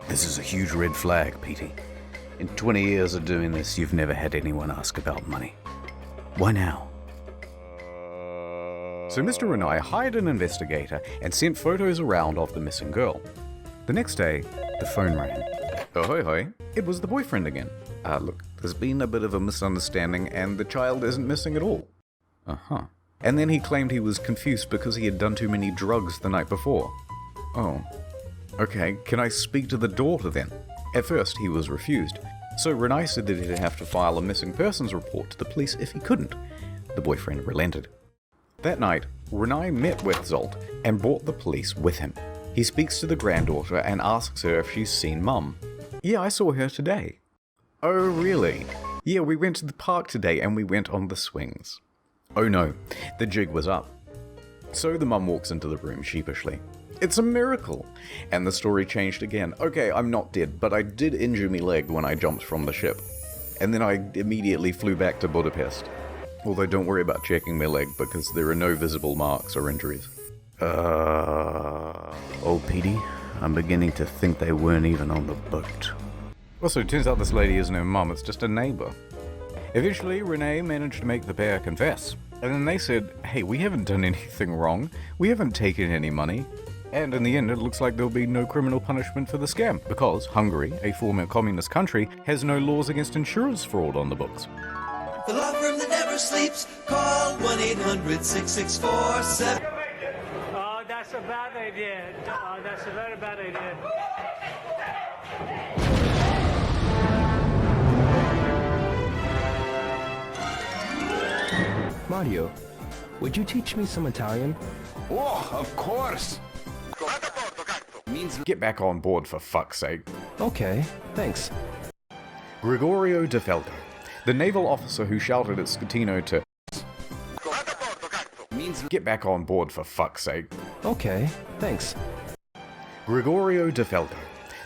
This is a huge red flag, Petey. In 20 years of doing this, you've never had anyone ask about money. Why now? So Mr. Renai hired an investigator and sent photos around of the missing girl. The next day, the phone rang. Ahoy hoy, it was the boyfriend again. Look, there's been a bit of a misunderstanding and the child isn't missing at all. And then he claimed he was confused because he had done too many drugs the night before. Oh, okay, can I speak to the daughter then? At first, he was refused. So Renai said that he'd have to file a missing persons report to the police if he couldn't. The boyfriend relented. That night, Renai met with Zolt and brought the police with him. He speaks to the granddaughter and asks her if she's seen Mum. "Yeah, I saw her today." "Oh, really?" "Yeah, we went to the park today and we went on the swings." Oh no, the jig was up. So the mum walks into the room sheepishly. "It's a miracle!" And the story changed again. "Okay, I'm not dead, but I did injure my leg when I jumped from the ship. And then I immediately flew back to Budapest." Although don't worry about checking my leg because there are no visible marks or injuries. Oh, Petey, I'm beginning to think they weren't even on the boat. Also, it turns out this lady isn't her mum, it's just a neighbour. Eventually, Renee managed to make the pair confess. And then they said, hey, we haven't done anything wrong, we haven't taken any money. And in the end, it looks like there'll be no criminal punishment for the scam, because Hungary, a former communist country, has no laws against insurance fraud on the books. The law firm that never sleeps, call 1-800-6647. Oh, that's a bad idea. Oh, that's a very bad idea. Mario, would you teach me some Italian? Oh, of course! Means get back on board for fuck's sake. Okay, thanks. Gregorio De Falco, the naval officer who shouted at Schettino to means get back on board for fuck's sake. Okay, thanks. Gregorio De Falco,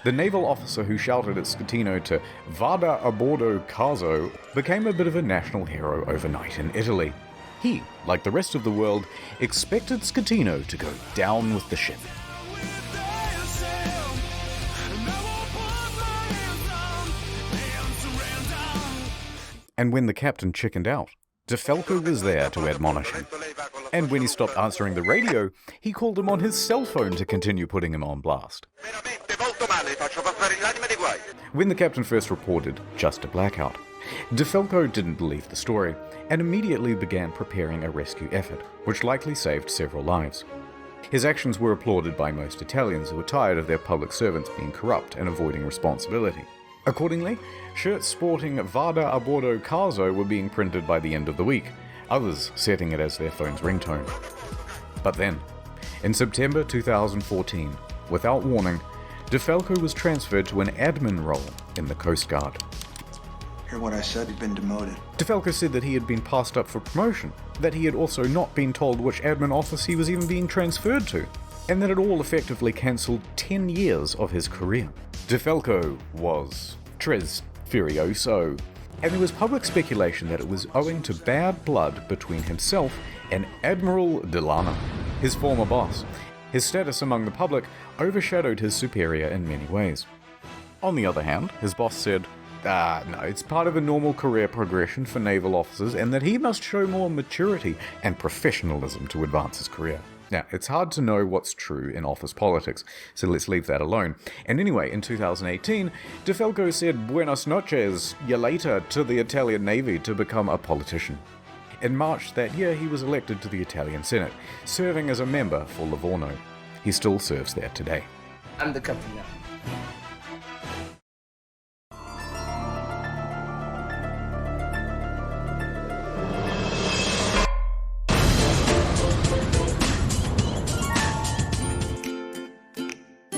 the naval officer who shouted at Schettino to vada a bordo caso, became a bit of a national hero overnight in Italy. He, like the rest of the world, expected Schettino to go down with the ship. And when the captain chickened out, De Falco was there to admonish him. And when he stopped answering the radio, he called him on his cell phone to continue putting him on blast. When the captain first reported just a blackout, De Falco didn't believe the story and immediately began preparing a rescue effort, which likely saved several lives. His actions were applauded by most Italians who were tired of their public servants being corrupt and avoiding responsibility. Accordingly, shirts sporting Vada a bordo caso were being printed by the end of the week, others setting it as their phone's ringtone. But then, in September 2014, without warning, De Falco was transferred to an admin role in the Coast Guard. Hear what I said? He'd been demoted. De Falco said that he had been passed up for promotion, that he had also not been told which admin office he was even being transferred to, and that it all effectively cancelled 10 years of his career. De Falco was tres furioso, and there was public speculation that it was owing to bad blood between himself and Admiral Delano, his former boss. His status among the public overshadowed his superior in many ways. On the other hand, his boss said, no, it's part of a normal career progression for naval officers and that he must show more maturity and professionalism to advance his career. Now, it's hard to know what's true in office politics, so let's leave that alone. And anyway, in 2018, De Falco said buenas noches, ya later, to the Italian Navy to become a politician. In March that year, he was elected to the Italian Senate, serving as a member for Livorno. He still serves there today. I'm the captain now.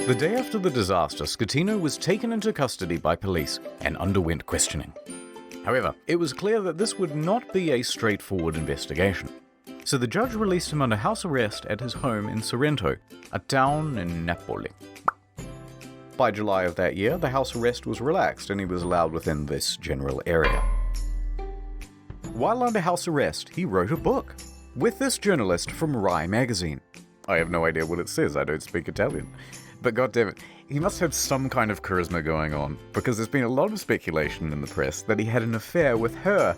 The day after the disaster, Schettino was taken into custody by police and underwent questioning. However, it was clear that this would not be a straightforward investigation. So the judge released him under house arrest at his home in Sorrento, a town in Napoli. By July of that year, the house arrest was relaxed and he was allowed within this general area. While under house arrest, he wrote a book with this journalist from Rai magazine. I have no idea what it says, I don't speak Italian. But goddammit, he must have some kind of charisma going on, because there's been a lot of speculation in the press that he had an affair with her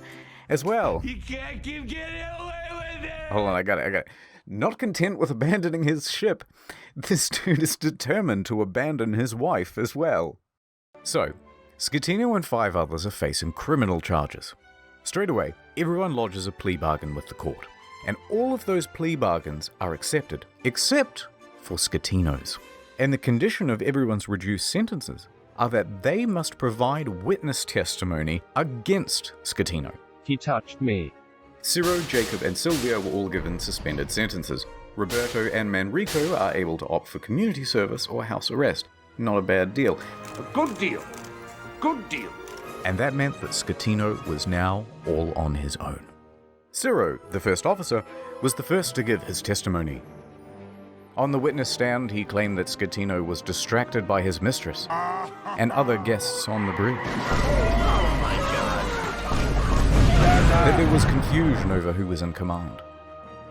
as well. You can't keep getting away with it! Hold on, I got it. Not content with abandoning his ship, this dude is determined to abandon his wife as well. So, Schettino and 5 others are facing criminal charges. Straight away, everyone lodges a plea bargain with the court, and all of those plea bargains are accepted, except for Schettino's. And the condition of everyone's reduced sentences are that they must provide witness testimony against Schettino. He touched me. Ciro, Jacob, and Silvia were all given suspended sentences. Roberto and Manrico are able to opt for community service or house arrest. Not a bad deal. A good deal. Good deal. And that meant that Schettino was now all on his own. Ciro, the first officer, was the first to give his testimony. On the witness stand, he claimed that Schettino was distracted by his mistress and other guests on the bridge. Oh my God. that there was confusion over who was in command.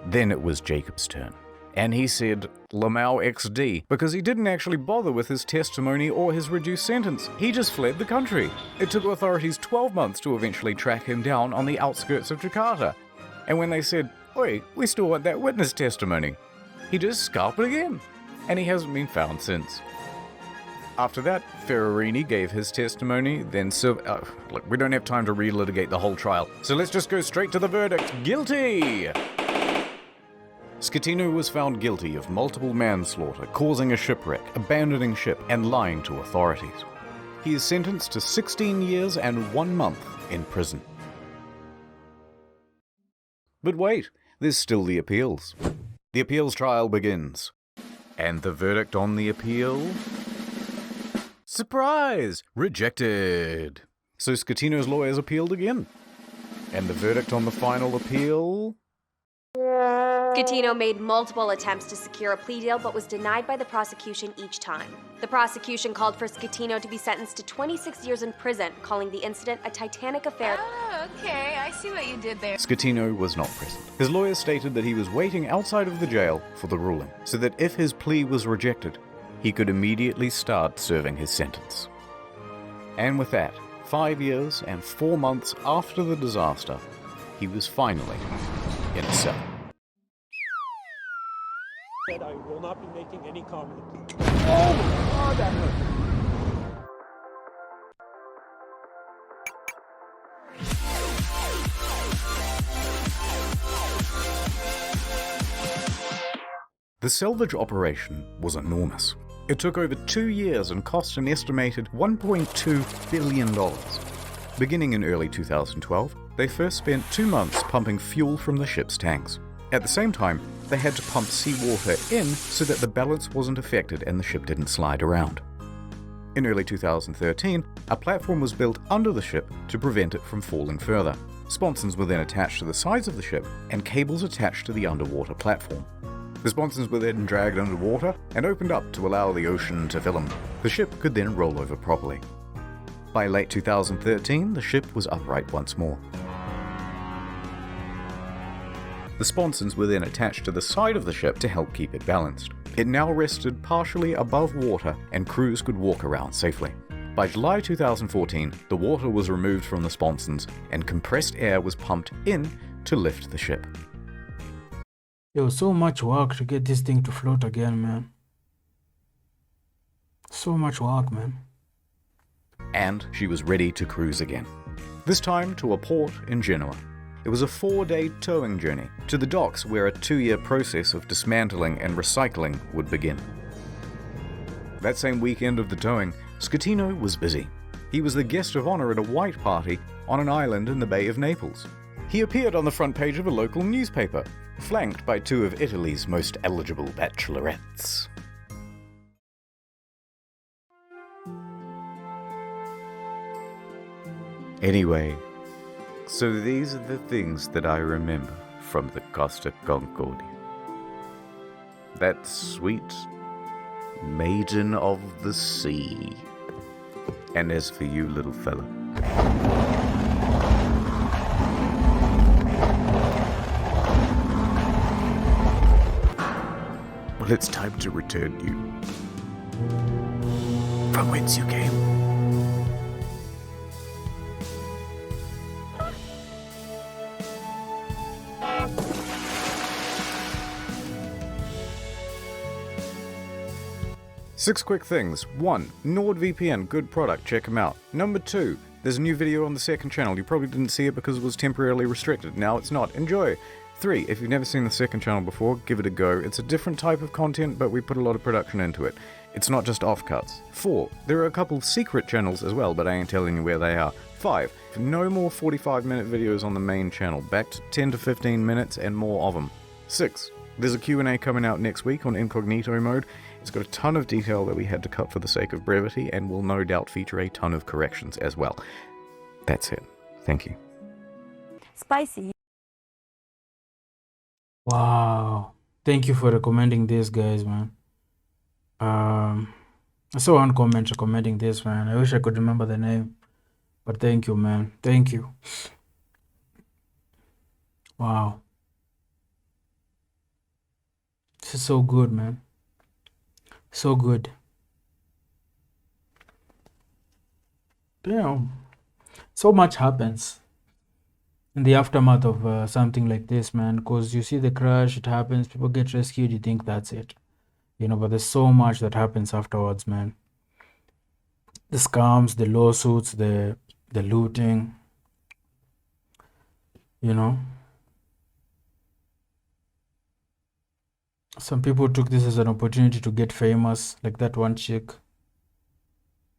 Then it was Jacob's turn, and he said Lamau XD because he didn't actually bother with his testimony or his reduced sentence. He just fled the country. It took authorities 12 months to eventually track him down on the outskirts of Jakarta. And when they said, "Oi, we still want that witness testimony," he just scalped again, and he hasn't been found since. After that, Ferrarini gave his testimony, then look, we don't have time to relitigate the whole trial, so let's just go straight to the verdict. Guilty! Schettino was found guilty of multiple manslaughter, causing a shipwreck, abandoning ship, and lying to authorities. He is sentenced to 16 years and 1 month in prison. But wait, there's still the appeals. The appeals trial begins. And the verdict on the appeal? Surprise! Rejected! So Schettino's lawyers appealed again. And the verdict on the final appeal? Schettino made multiple attempts to secure a plea deal but was denied by the prosecution each time. The prosecution called for Schettino to be sentenced to 26 years in prison, calling the incident a Titanic affair. Oh, okay, I see what you did there. Schettino was not present. His lawyers stated that he was waiting outside of the jail for the ruling, so that if his plea was rejected, he could immediately start serving his sentence. And with that, 5 years and 4 months after the disaster, he was finally in a cell. I will not be making any comment. Oh, God, that hurt. The salvage operation was enormous. It took over 2 years and cost an estimated $1.2 billion. Beginning in early 2012, they first spent 2 months pumping fuel from the ship's tanks. At the same time, they had to pump seawater in so that the balance wasn't affected and the ship didn't slide around. In early 2013, a platform was built under the ship to prevent it from falling further. Sponsons were then attached to the sides of the ship and cables attached to the underwater platform. The sponsons were then dragged underwater and opened up to allow the ocean to fill them. The ship could then roll over properly. By late 2013, the ship was upright once more. The sponsons were then attached to the side of the ship to help keep it balanced. It now rested partially above water and crews could walk around safely. By July 2014, the water was removed from the sponsons and compressed air was pumped in to lift the ship. Yo, so much work to get this thing to float again, man. So much work, man. And she was ready to cruise again. This time to a port in Genoa. It was a 4-day towing journey to the docks where a 2-year process of dismantling and recycling would begin. That same weekend of the towing, Schettino was busy. He was the guest of honor at a white party on an island in the Bay of Naples. He appeared on the front page of a local newspaper, flanked by 2 of Italy's most eligible bachelorettes. Anyway, so these are the things that I remember from the Costa Concordia. That sweet maiden of the sea. And as for you, little fella, well, it's time to return you from whence you came. Six quick things. 1. NordVPN, good product, check them out. Number 2, there's a new video on the second channel. You probably didn't see it because it was temporarily restricted. Now it's not. Enjoy. 3, if you've never seen the second channel before, give it a go. It's a different type of content, but we put a lot of production into it. It's not just offcuts. 4, there are a couple secret channels as well, but I ain't telling you where they are. 5, no more 45-minute videos on the main channel. Back to 10 to 15 minutes and more of them. 6, there's a Q&A coming out next week on incognito mode. It's got a ton of detail that we had to cut for the sake of brevity and will no doubt feature a ton of corrections as well. That's it. Thank you. Spicy. Wow. Thank you for recommending this, guys, man. I saw one comment recommending this, man. I wish I could remember the name. But thank you, man. Thank you. Wow. This is so good, man. So good. Damn. So much happens in the aftermath of something like this, man. Because you see the crash, it happens, people get rescued, you think that's it. You know, but there's so much that happens afterwards, man. The scams, the lawsuits, the looting, you know. Some people took this as an opportunity to get famous, like that one chick.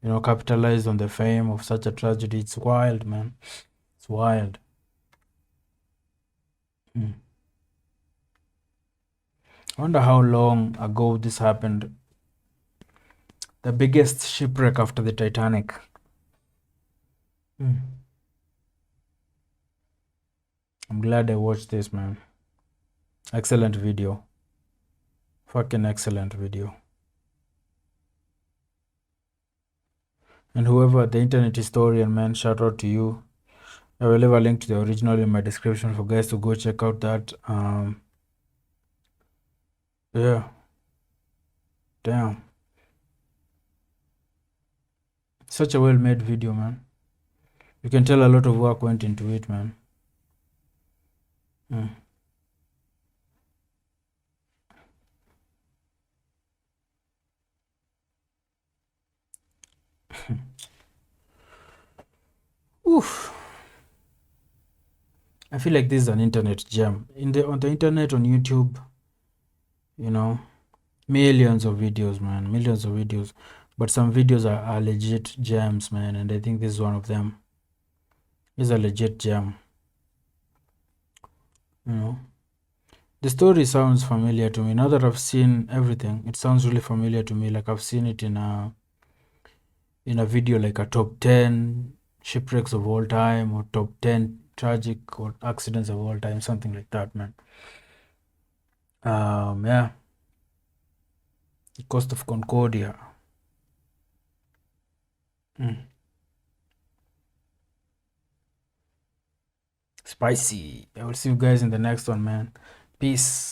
You know, capitalized on the fame of such a tragedy. It's wild, man. It's wild. Mm. I wonder how long ago this happened. The biggest shipwreck after the Titanic. Mm. I'm glad I watched this, man. Excellent video. Fucking excellent video. And whoever, the internet historian, man, shout out to you. I will leave a link to the original in my description for guys to go check out that. Yeah. Damn. Such a well made video, man. You can tell a lot of work went into it, man. Mm. Oof. I feel like this is an internet gem. On the internet, on YouTube, you know, millions of videos, man. Millions of videos. But some videos are legit gems, man, and I think this is one of them. This is a legit gem. You know. The story sounds familiar to me. Now that I've seen everything, it sounds really familiar to me. Like I've seen it in a video, like a top 10 shipwrecks of all time, or top 10 tragic or accidents of all time, something like that, man. Yeah. The coast of Concordia. Spicy. I will see you guys in the next one, man. Peace.